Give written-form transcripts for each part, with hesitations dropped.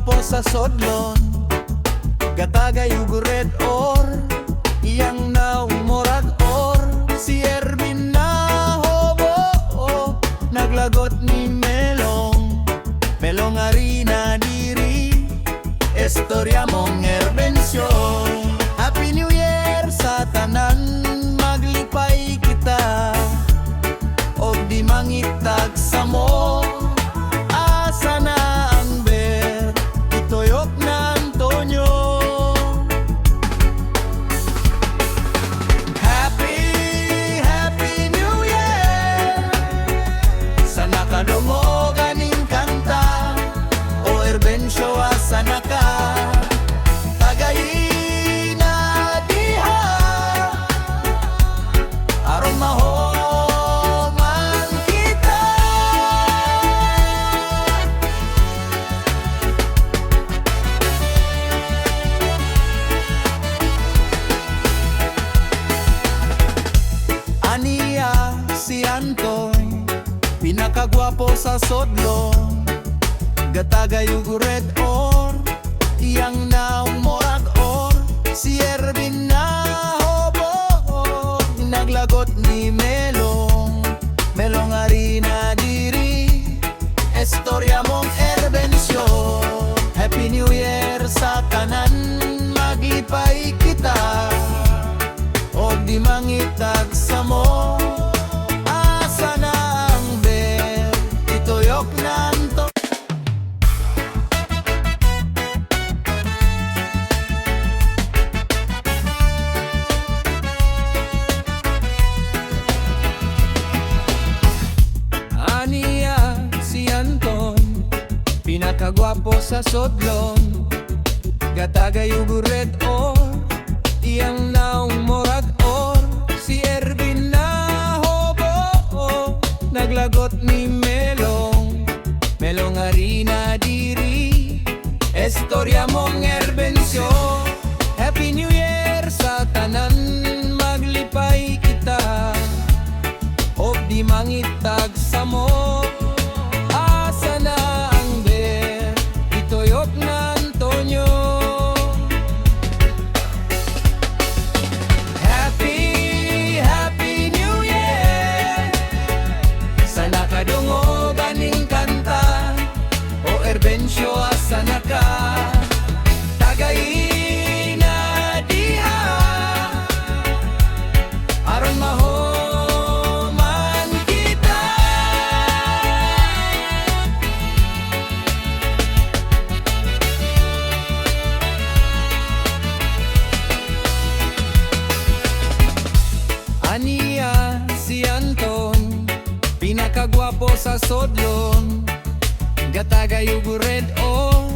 pinakagwapo sa sodlon, gatagay ug red or iyang naong murag or si Ervin na hobo, naglagot ni Melong harina diri, istorya mong erbensyon. Happy New Year sa tanan, maglipay kita og di mangitag sa mo. Asa na ang ber, ituyok na Antonio. Happy New Year sa nakadungo ganing kanta, o Erbensyo asa na ka, tagay na diha aron mahoman kita. Aniya si Antoy, pinakagwapo sa sodlon, gatagay ug red or iyang naong morag or si Ervin na hobo, naglagot ni Melong harina diri, istorya mong erbensyon. Happy New Year sa tanan, maglipay kita og di mangitag sa mo. Asa na ang ber, ituyok na Antonio. Aniya si Anton, pinakagwapo sa sodlon, gatagay ug red or iyang naong morag or si Ervin na hobo, naglagot ni Melong harina diri, istorya mong erbensyo. Happy New Year sa tanan, maglipay kita og di mangitag sa mo. Asa na ang ber, ituyok na Antonio. Happy New Year sa nakadungo ganing kanta, o Erbensyo asa na ka, tagay na diha aron mahoman kita. Aniya si Anton, pinakagwapo sa sodlon, gatagay ug red or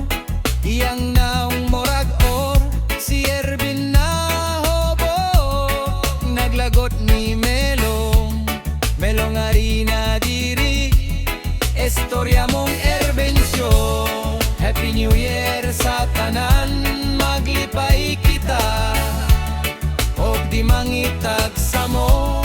iyang naong morag or si Ervin na hobo, naglagot ni Melong harina diri, istorya mong erbensyo. Happy New Year sa tanan, maglipay kita og di mangitag sa mo.